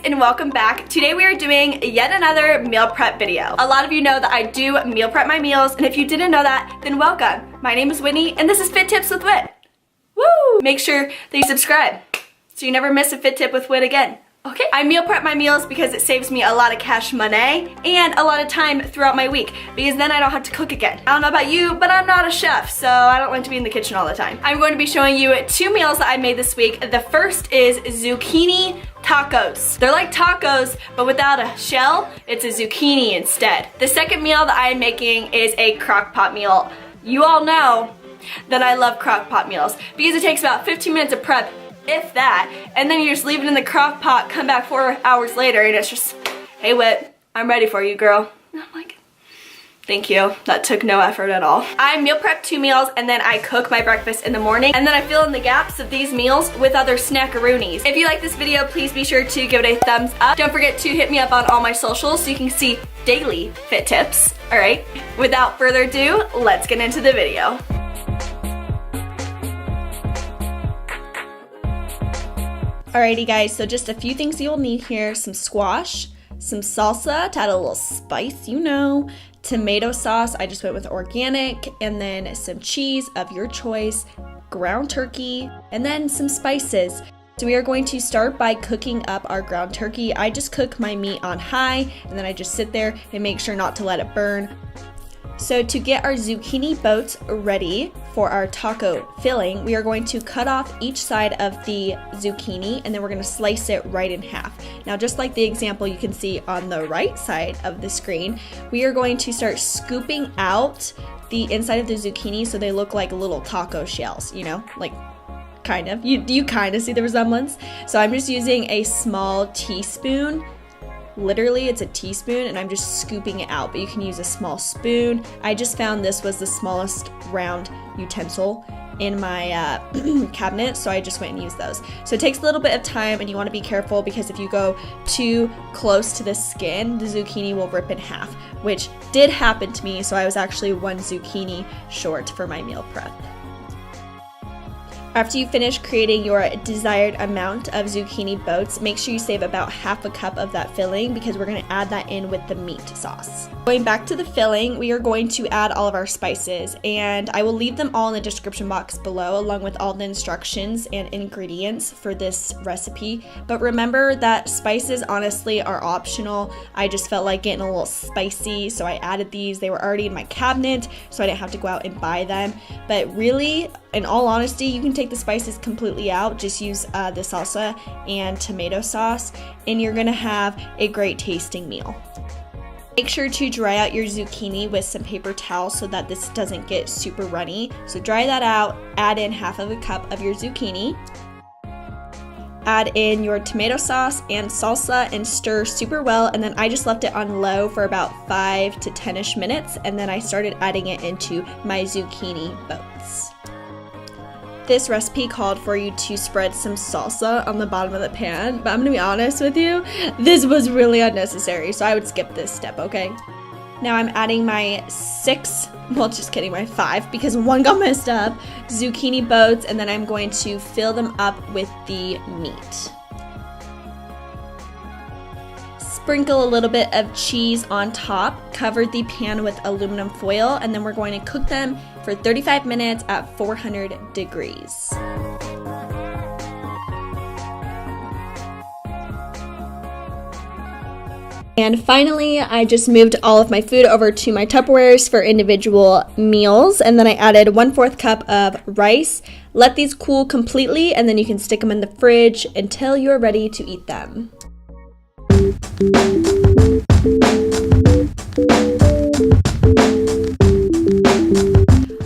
and welcome back. Today we are doing yet another meal prep video. A lot of you know that I do meal prep my meals, and if you didn't know that, then welcome. My name is Whitney and this is Fit Tips with Whit. Woo! Make sure that you subscribe so you never miss a Fit Tip with Whit again. Okay, I meal prep my meals because it saves me a lot of cash money and a lot of time throughout my week because then I don't have to cook again. I don't know about you, but I'm not a chef, so I don't like to be in the kitchen all the time. I'm going to be showing you 2 meals that I made this week. The first is zucchini tacos. They're like tacos, but without a shell, it's a zucchini instead. The second meal that I am making is a crock pot meal. You all know that I love crock pot meals because it takes about 15 minutes of prep, if that, and then you just leave it in the crock pot, come back 4 hours later, and it's just, hey Whit, I'm ready for you, girl. And I'm like, thank you. That took no effort at all. I meal prep 2 meals, and then I cook my breakfast in the morning, and then I fill in the gaps of these meals with other snackaroonies. If you like this video, please be sure to give it a thumbs up. Don't forget to hit me up on all my socials so you can see daily fit tips. All right, without further ado, let's get into the video. Alrighty guys, so just a few things you'll need here. Some squash, some salsa to add a little spice, you know, tomato sauce, I just went with organic, and then some cheese of your choice, ground turkey, and then some spices. So we are going to start by cooking up our ground turkey. I just cook my meat on high, and then I just sit there and make sure not to let it burn. So to get our zucchini boats ready for our taco filling, we are going to cut off each side of the zucchini and then we're going to slice it right in half. Now just like the example you can see on the right side of the screen, we are going to start scooping out the inside of the zucchini so they look like little taco shells, you know, like kind of. You kind of see the resemblance. So I'm just using a small teaspoon. Literally, it's a teaspoon, and I'm just scooping it out, but you can use a small spoon. I just found this was the smallest round utensil in my cabinet, so I just went and used those. So it takes a little bit of time, and you want to be careful because if you go too close to the skin, the zucchini will rip in half, which did happen to me, so I was actually 1 zucchini short for my meal prep. After you finish creating your desired amount of zucchini boats, make sure you save about half a cup of that filling because we're going to add that in with the meat sauce. Going back to the filling, we are going to add all of our spices, and I will leave them all in the description box below along with all the instructions and ingredients for this recipe. But remember that spices honestly are optional. I just felt like getting a little spicy, so I added these. They were already in my cabinet, so I didn't have to go out and buy them. But really, in all honesty, you can take the spices completely out. Just use the salsa and tomato sauce, and you're gonna have a great tasting meal. Make sure to dry out your zucchini with some paper towel so that this doesn't get super runny. So dry that out, add in half of a cup of your zucchini. Add in your tomato sauce and salsa and stir super well, and then I just left it on low for about 5 to 10-ish minutes, and then I started adding it into my zucchini boats. This recipe called for you to spread some salsa on the bottom of the pan, but I'm gonna be honest with you, this was really unnecessary, so I would skip this step, okay? Now I'm adding my 5, because 1 got messed up, zucchini boats, and then I'm going to fill them up with the meat. Sprinkle a little bit of cheese on top, cover the pan with aluminum foil, and then we're going to cook them for 35 minutes at 400 degrees. And finally, I just moved all of my food over to my Tupperwares for individual meals, and then I added 1/4 cup of rice. Let these cool completely, and then you can stick them in the fridge until you're ready to eat them.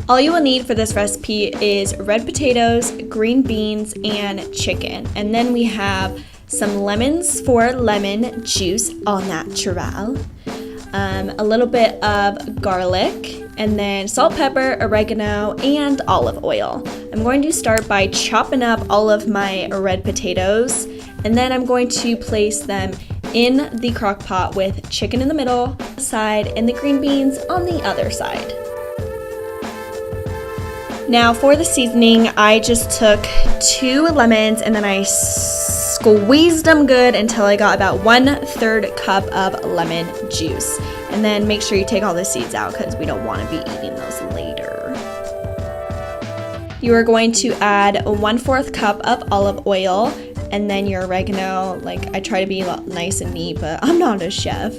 All you will need for this recipe is red potatoes, green beans, and chicken. And then we have some lemons for lemon juice au natural, a little bit of garlic, and then salt, pepper, oregano, and olive oil. I'm going to start by chopping up all of my red potatoes, and then I'm going to place them in the crock pot with chicken in the middle side and the green beans on the other side. Now for the seasoning, I just took 2 lemons and then I squeezed them good until I got about 1/3 cup of lemon juice. And then make sure you take all the seeds out because we don't want to be eating those later. You are going to add 1/4 cup of olive oil, and then your oregano. Like, I try to be nice and neat, but I'm not a chef.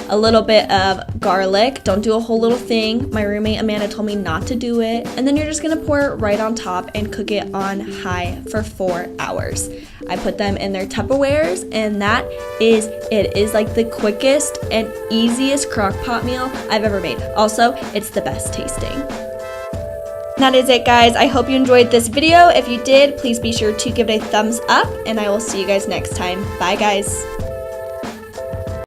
A little bit of garlic. Don't do a whole little thing. My roommate Amanda told me not to do it. And then you're just gonna pour it right on top and cook it on high for 4 hours. I put them in their Tupperwares, and that is it. It is like the quickest and easiest crock pot meal I've ever made. Also, it's the best tasting. That is it, guys. I hope you enjoyed this video. If you did, please be sure to give it a thumbs up, and I will see you guys next time. Bye, guys.